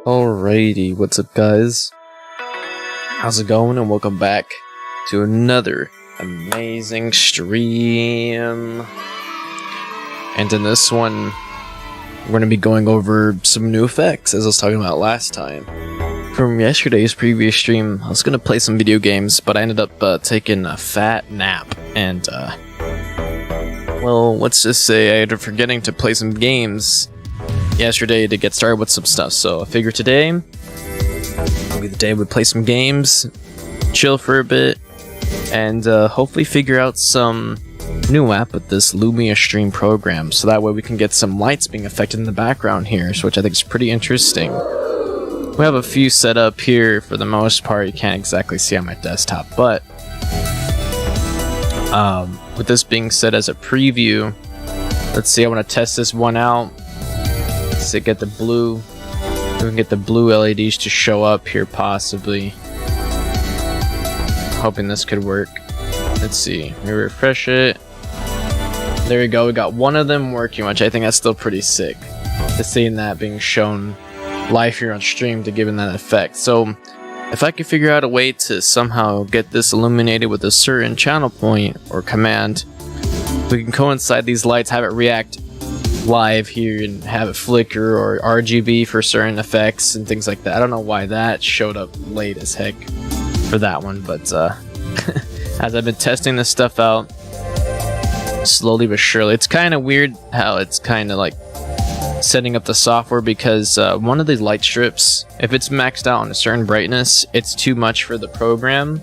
Alrighty, what's up guys? How's it going, and welcome back to another amazing stream. And in this one, we're going to be going over some new effects, as I was talking about last time. From yesterday's previous stream, I was going to play some video games, but I ended up taking a fat nap, and well, let's just say I ended up forgetting to play some games yesterday to get started with some stuff, so I figured today will be the day we play some games, chill for a bit, and hopefully figure out some new app with this Lumia stream program, so that way we can get some lights being affected in the background here, which I think is pretty interesting. We have a few set up here. For the most part, you can't exactly see on my desktop, but with this being said as a preview, let's see, I want to test this one out. To get the blue, we can get the blue LEDs to show up here possibly. Hoping this could work. Let's see, let me refresh it. There we go, we got one of them working, which I think that's still pretty sick. To seeing that being shown live here on stream to giving that effect. So if I could figure out a way to somehow get this illuminated with a certain channel point or command, we can coincide these lights, have it react live here and have it flicker, or RGB for certain effects and things like that. I don't know why that showed up late as heck for that one, but as I've been testing this stuff out slowly but surely, it's kind of weird how it's kind of like setting up the software, because one of these light strips, if it's maxed out on a certain brightness, it's too much for the program,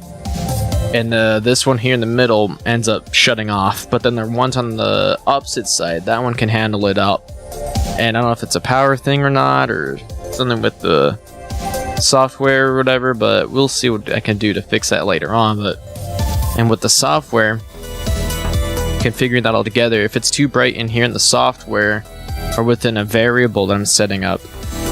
and this one here in the middle ends up shutting off, but then the ones on the opposite side, that one can handle it up. And I don't know if it's a power thing or not, or something with the software or whatever, but we'll see what I can do to fix that later on. And with the software, configuring that all together, if it's too bright in here in the software or within a variable that I'm setting up,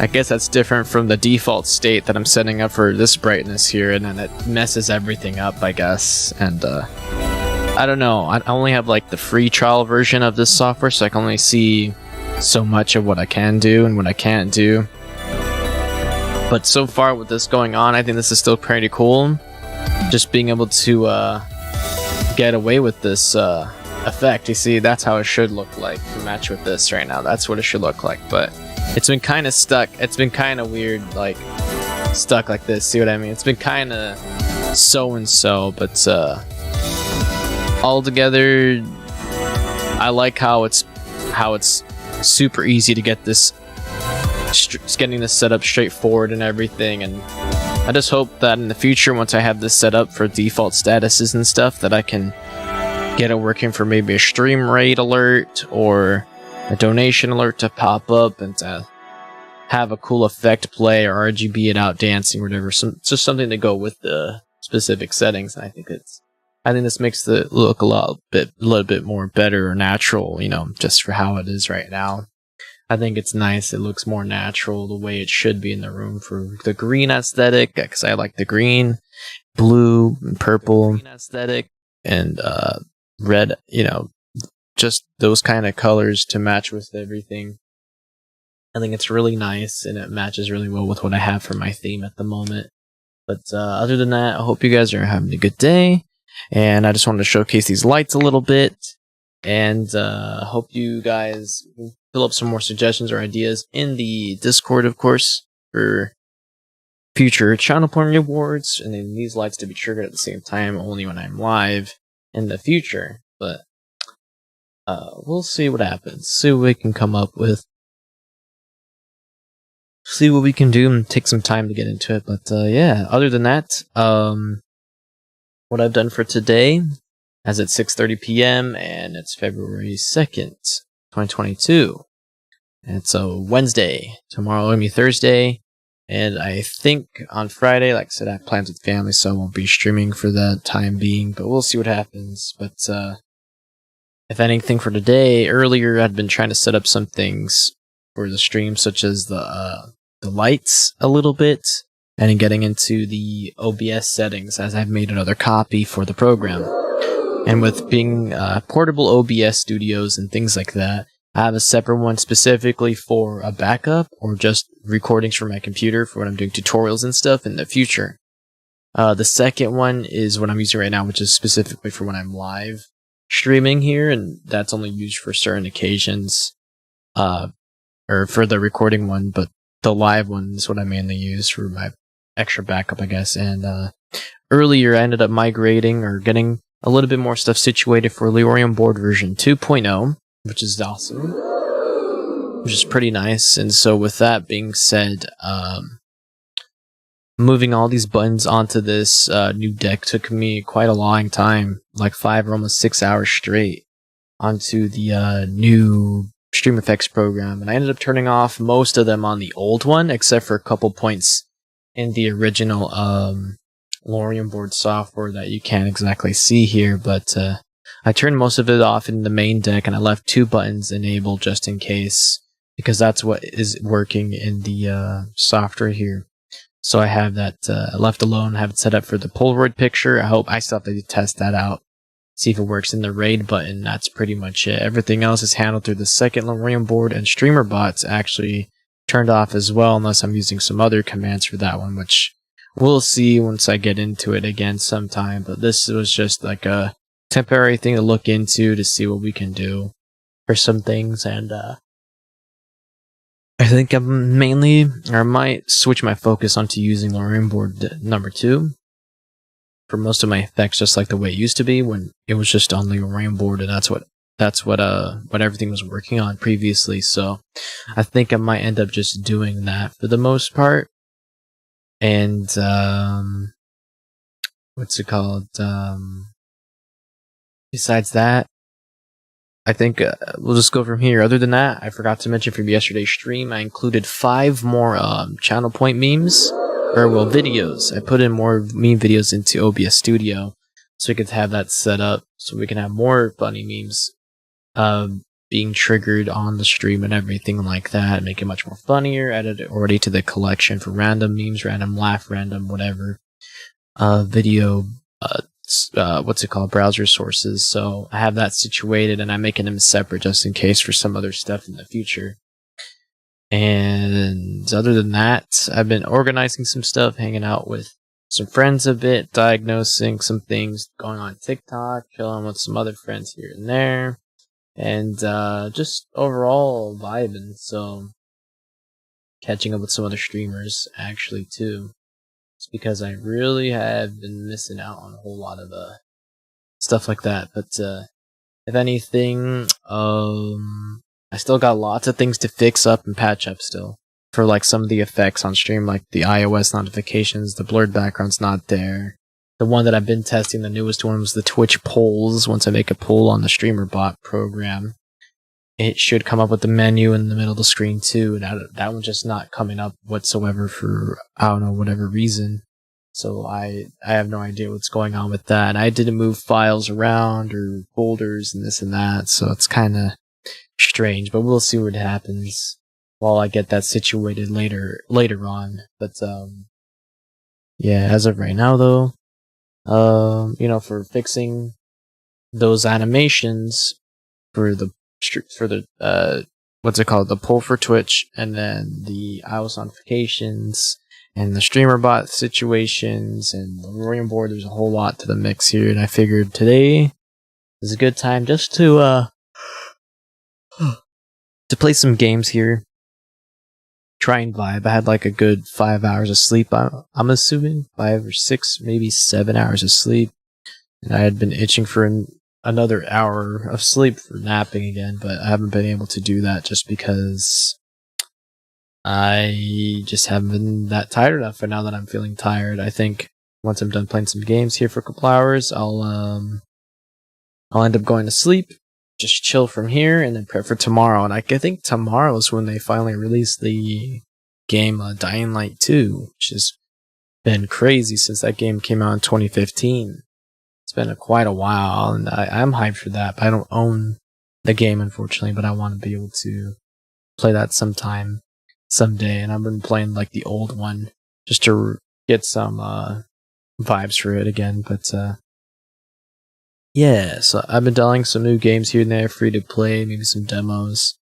I guess that's different from the default state that I'm setting up for this brightness here, and then it messes everything up, I guess. And I don't know, I only have like the free trial version of this software, so I can only see so much of what I can do and what I can't do. But so far with this going on, I think this is still pretty cool, just being able to get away with this effect. You see, that's how it should look like to match with this right now. That's what it should look like, but it's been kind of stuck. It's been kind of weird, like stuck like this. See what I mean? It's been kind of so and so, but all together, I like how it's super easy to get this, getting this set up straightforward and everything. And I just hope that in the future, once I have this set up for default statuses and stuff, that I can get it working for maybe a stream rate alert or a donation alert to pop up, and to have a cool effect play or RGB it out dancing or whatever. Just something to go with the specific settings. And I think this makes the look a little bit more better or natural, you know, just for how it is right now. I think it's nice. It looks more natural the way it should be in the room for the green aesthetic, because I like the green, blue, and purple aesthetic, and red, you know, just those kind of colors to match with everything. I think it's really nice, and it matches really well with what I have for my theme at the moment. But other than that, I hope you guys are having a good day, and I just wanted to showcase these lights a little bit, and hope you guys fill up some more suggestions or ideas in the Discord, of course, for future channel point rewards, and then these lights to be triggered at the same time only when I'm live in the future. But we'll see what happens, see what we can come up with, see what we can do, and take some time to get into it. But yeah, other than that, what I've done for today, as it's 6:30 p.m. and it's February 2nd, 2022. And it's a Wednesday. Tomorrow will be Thursday, and I think on Friday, like I said, I have plans with family, so I won't be streaming for that time being, but we'll see what happens. But if anything for today, earlier I'd been trying to set up some things for the stream, such as the lights a little bit, and in getting into the OBS settings, as I've made another copy for the program. And with being portable OBS studios and things like that, I have a separate one specifically for a backup or just recordings from my computer for when I'm doing tutorials and stuff in the future. The second one is what I'm using right now, which is specifically for when I'm live streaming here, and that's only used for certain occasions, or for the recording one, but the live one is what I mainly use for my extra backup, I guess. And earlier I ended up migrating or getting a little bit more stuff situated for Leorium board version 2.0, which is awesome, which is pretty nice. And so with that being said, moving all these buttons onto this new deck took me quite a long time, like 5 or almost 6 hours straight, onto the new Stream Effects program. And I ended up turning off most of them on the old one, except for a couple points in the original Leorium board software that you can't exactly see here. But I turned most of it off in the main deck, and I left 2 buttons enabled just in case, because that's what is working in the software here. So I have that left alone, have it set up for the Polaroid picture. I still have to test that out, see if it works in the raid button. That's pretty much it. Everything else is handled through the second Leorium board, and streamer bots actually turned off as well, unless I'm using some other commands for that one, which we'll see once I get into it again sometime. But this was just like a temporary thing to look into to see what we can do for some things. And I think I'm mainly, or I might switch my focus onto using Leorium board number 2 for most of my effects, just like the way it used to be when it was just on the Leorium board, and that's what everything was working on previously. So I think I might end up just doing that for the most part. And what's it called? Besides that, I think we'll just go from here. Other than that, I forgot to mention from yesterday's stream, I included 5 more channel point memes, or well, videos. I put in more meme videos into OBS Studio, so we could have that set up, so we can have more funny memes being triggered on the stream and everything like that, make it much more funnier. Added it already to the collection for random memes, random laugh, random whatever video what's it called, browser sources. So I have that situated, and I'm making them separate just in case for some other stuff in the future. And other than that, I've been organizing some stuff, hanging out with some friends a bit, diagnosing some things going on TikTok, chilling with some other friends here and there, and just overall vibing. So catching up with some other streamers actually too. It's because I really have been missing out on a whole lot of stuff like that. But if anything, I still got lots of things to fix up and patch up still. For like some of the effects on stream, like the iOS notifications, the blurred background's not there. The one that I've been testing, the newest one, was the Twitch polls. Once I make a poll on the streamer bot program, it should come up with the menu in the middle of the screen too. That one's just not coming up whatsoever for, I don't know, whatever reason. So I have no idea what's going on with that. And I didn't move files around or folders and this and that, so it's kind of strange. But we'll see what happens while I get that situated later on. But yeah, as of right now though, for fixing those animations for the what's it called, the poll for Twitch, and then the iOS notifications and the streamer bot situations and the Leorium board, there's a whole lot to the mix here, and I figured today is a good time just to play some games here, try and vibe. I had like a good 5 hours of sleep, I'm assuming 5 or 6, maybe 7 hours of sleep, and I had been itching for another hour of sleep for napping again, but I haven't been able to do that just because I just haven't been that tired enough. And now that I'm feeling tired, I think once I'm done playing some games here for a couple hours, I'll end up going to sleep, just chill from here, and then prep for tomorrow. And I think tomorrow is when they finally release the game Dying Light 2, which has been crazy since that game came out in 2015. It's been quite a while, and I'm hyped for that. But I don't own the game, unfortunately, but I want to be able to play that someday. And I've been playing like the old one just to get some vibes for it again. But yeah, so I've been downloading some new games here and there, free to play, maybe some demos.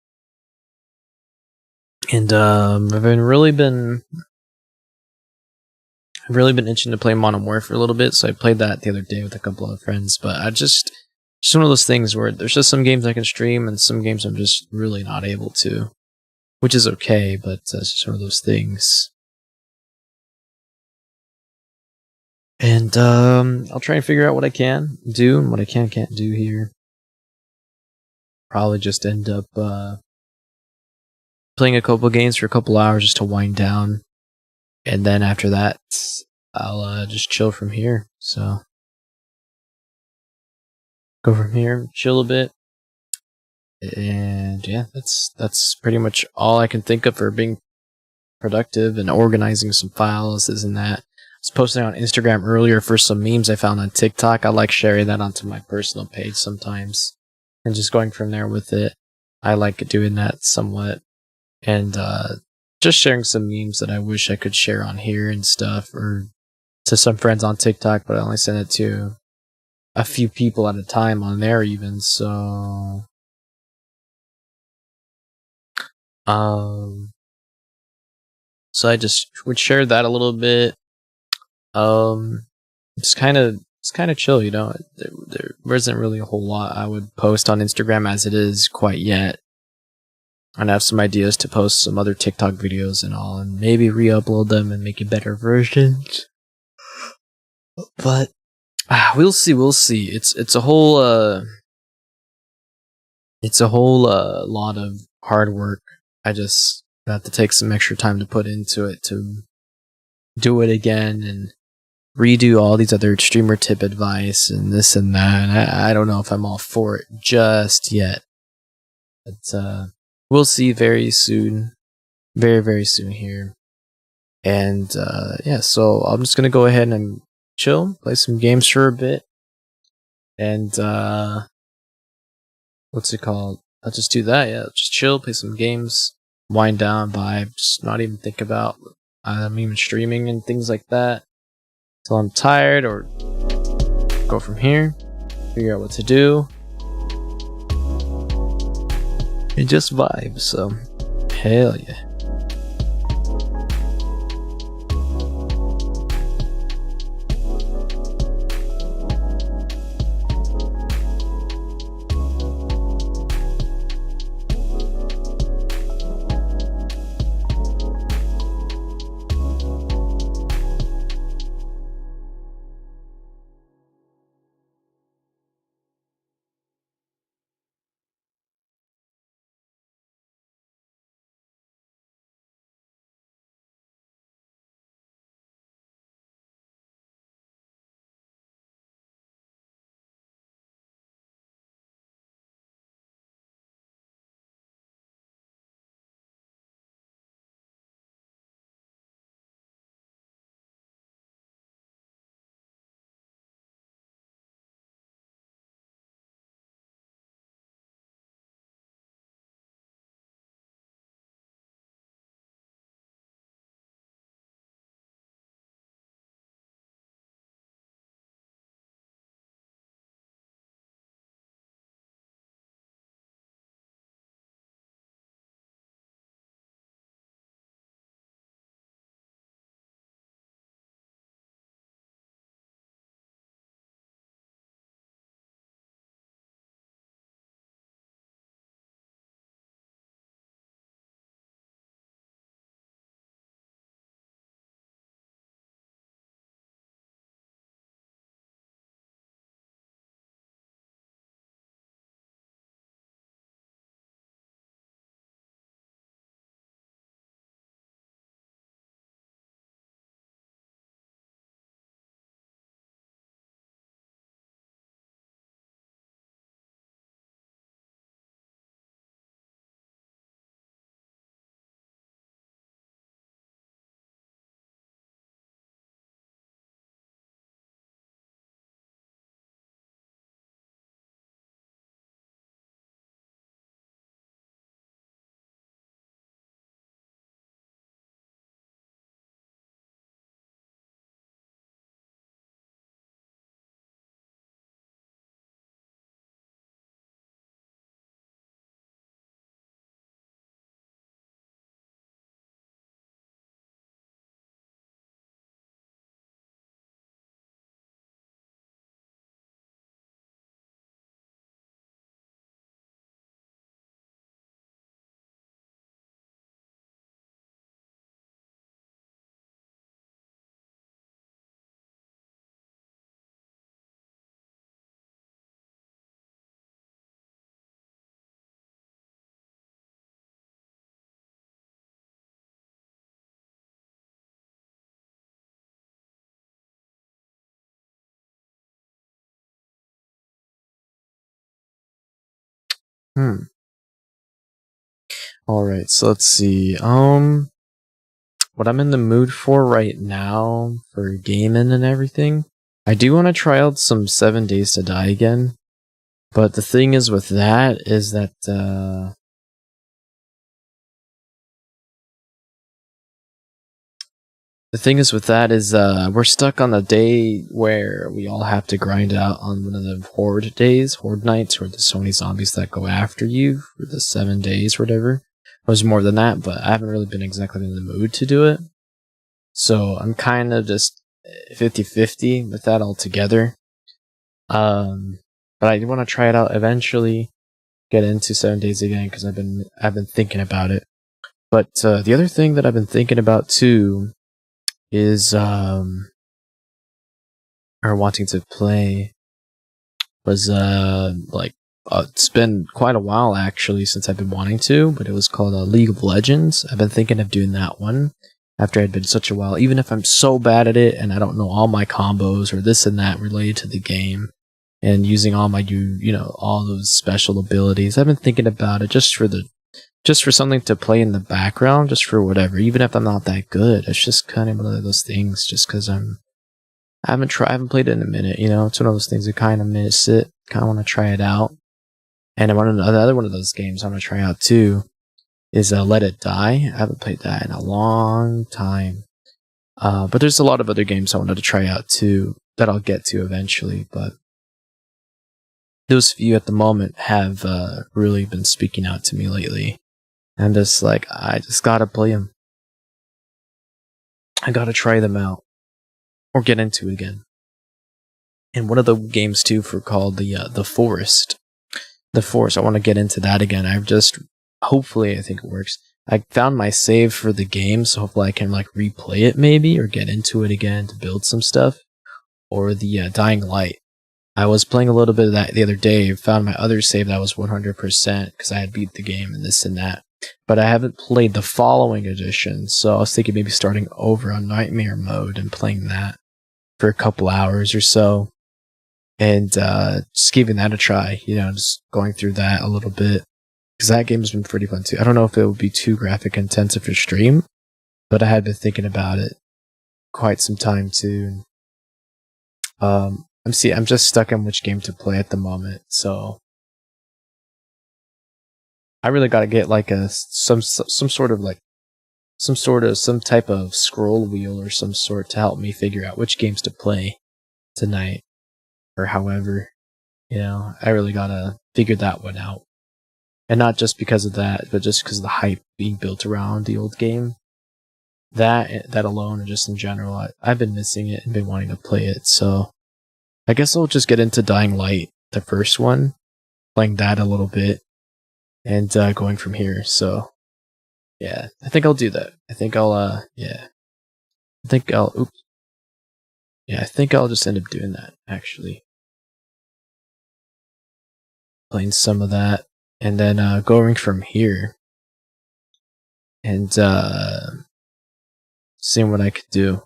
And I've really been itching to play Modern Warfare a little bit, so I played that the other day with a couple of friends. But just one of those things where there's just some games I can stream and some games I'm just really not able to, which is okay, but it's just one of those things. And I'll try and figure out what I can do and what I can't do here. Probably just end up playing a couple games for a couple hours just to wind down, and then after that I'll just chill from here. So go from here, chill a bit, and yeah, that's pretty much all I can think of for being productive and organizing some files. Isn't that? I was posting on Instagram earlier for some memes I found on TikTok. I like sharing that onto my personal page sometimes, and just going from there with it. I like doing that somewhat, and just sharing some memes that I wish I could share on here and stuff, or to some friends on TikTok, but I only send it to a few people at a time on there even, so so I just would share that a little bit. It's kind of chill, you know. There wasn't really a whole lot I would post on Instagram as it is quite yet. And I have some ideas to post some other TikTok videos and all, and maybe re-upload them and make a better versions. But we'll see. It's a whole lot of hard work. I just have to take some extra time to put into it to do it again and redo all these other streamer tip advice and this and that. And I don't know if I'm all for it just yet, but we'll see very soon, very soon here. And yeah, so I'm just gonna go ahead and chill, play some games for a bit, and what's it called? I'll just do that. Yeah, just chill, play some games, wind down, vibe, just not even think about even streaming and things like that till I'm tired, or go from here, figure out what to do, and just vibe. So hell yeah. Alright, so let's see. What I'm in the mood for right now, for gaming and everything, I do want to try out some 7 Days to Die again. But the thing is with that, is that, we're stuck on the day where we all have to grind out on one of the horde days, horde nights, where there's so many zombies that go after you for the 7 days or whatever. It was more than that, but I haven't really been exactly in the mood to do it. So I'm kind of just 50-50 with that altogether. But I do want to try it out eventually, get into 7 Days again, because I've been thinking about it. But the other thing that I've been thinking about too is or wanting to play was it's been quite a while actually since I've been wanting to, but it was called League of Legends. I've been thinking of doing that one after I'd been such a while, even if I'm so bad at it and I don't know all my combos or this and that related to the game, and using all my all those special abilities. I've been thinking about it just for something to play in the background, just for whatever, even if I'm not that good. It's just kind of one of those things, just because I haven't played it in a minute, it's one of those things I kind of miss it, kind of want to try it out. And another one of those games I want to try out too is Let It Die. I haven't played that in a long time. But there's a lot of other games I wanted to try out too that I'll get to eventually, but those few at the moment have really been speaking out to me lately. And just like, I just gotta play them. I gotta try them out. Or get into it again. And one of the games too called the Forest. The Forest, I want to get into that again. Hopefully I think it works. I found my save for the game, so hopefully I can replay it maybe, or get into it again to build some stuff. Or the Dying Light. I was playing a little bit of that the other day, found my other save that was 100% because I had beat the game and this and that. But I haven't played the following edition, so I was thinking maybe starting over on Nightmare mode and playing that for a couple hours or so. And just giving that a try, just going through that a little bit. Because that game has been pretty fun too. I don't know if it would be too graphic intensive for stream, but I had been thinking about it quite some time too. I'm just stuck on which game to play at the moment, so I really gotta get some type of scroll wheel or some sort to help me figure out which games to play tonight, or however, I really gotta figure that one out. And not just because of that, but just because of the hype being built around the old game. That alone, and just in general, I've been missing it and been wanting to play it, so I guess I'll just get into Dying Light, the first one, playing that a little bit, and going from here. So, yeah, I think I'll do that. I think I'll just end up doing that, actually. Playing some of that, and then going from here, and seeing what I could do.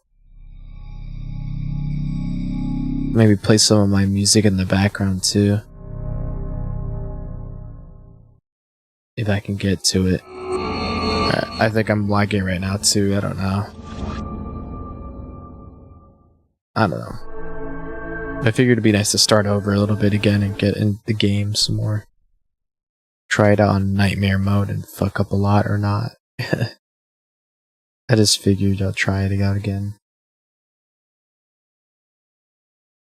Maybe play some of my music in the background too, if I can get to it. I think I'm lagging right now too, I don't know. I figured it'd be nice to start over a little bit again and get in the game some more. Try it out on Nightmare mode and fuck up a lot or not. I just figured I'll try it out again.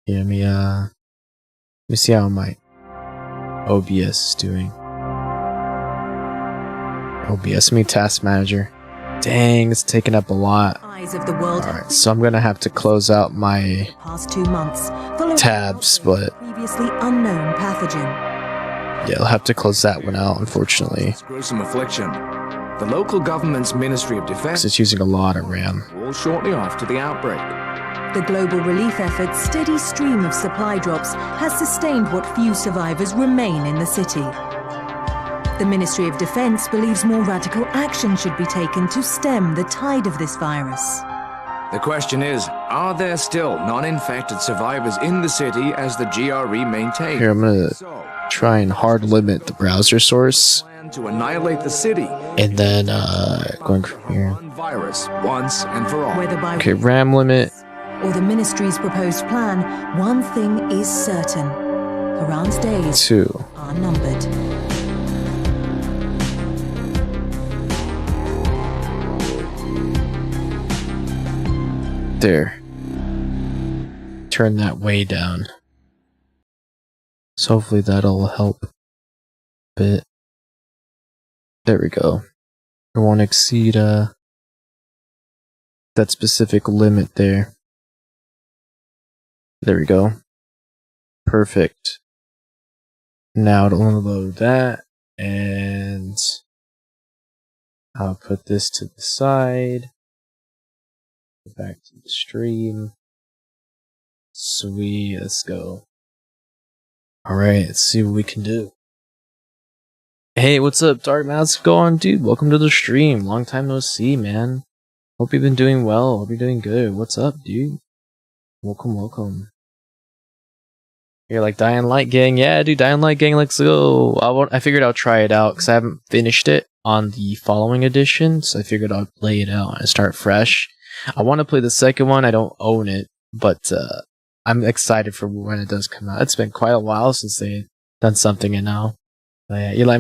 Yeah, let me see how my OBS is doing. OBS, Task Manager. Dang, it's taking up a lot. Alright, so I'm gonna have to close out my past 2 months tabs, but previously unknown pathogen. Yeah, I'll have to close that one out, unfortunately. Gruesome affliction. The local government's Ministry of Defense is using a lot of RAM. All shortly after the outbreak. The global relief effort's steady stream of supply drops has sustained what few survivors remain in the city. The Ministry of Defense believes more radical action should be taken to stem the tide of this virus. The question is, are there still non-infected survivors in the city as the GRE maintains? Here, I'm gonna try and hard limit the browser source. Plan to annihilate the city. And then going from here. One virus once and for all. Whether by Okay, RAM limit. or the ministry's proposed plan, one thing is certain. Iran's days 2. are numbered. There. Turn that way down. So hopefully that'll help a bit. There we go. I won't exceed that specific limit there. There we go. Perfect. Now to unload that, and I'll put this to the side. Go back to the stream. Sweet, let's go. Alright, let's see what we can do. Hey, what's up, Dark Mask? Go on, dude. Welcome to the stream. Long time no see, man. Hope you've been doing well. Hope you're doing good. What's up, dude? Welcome, welcome. You're like Dying Light Gang. Yeah, dude, Dying Light Gang, let's go. I figured I'll try it out because I haven't finished it on the following edition, so I figured I'll play it out and start fresh. I want to play the second one. I don't own it, but I'm excited for when it does come out. It's been quite a while since they've done something, and now. But yeah, you like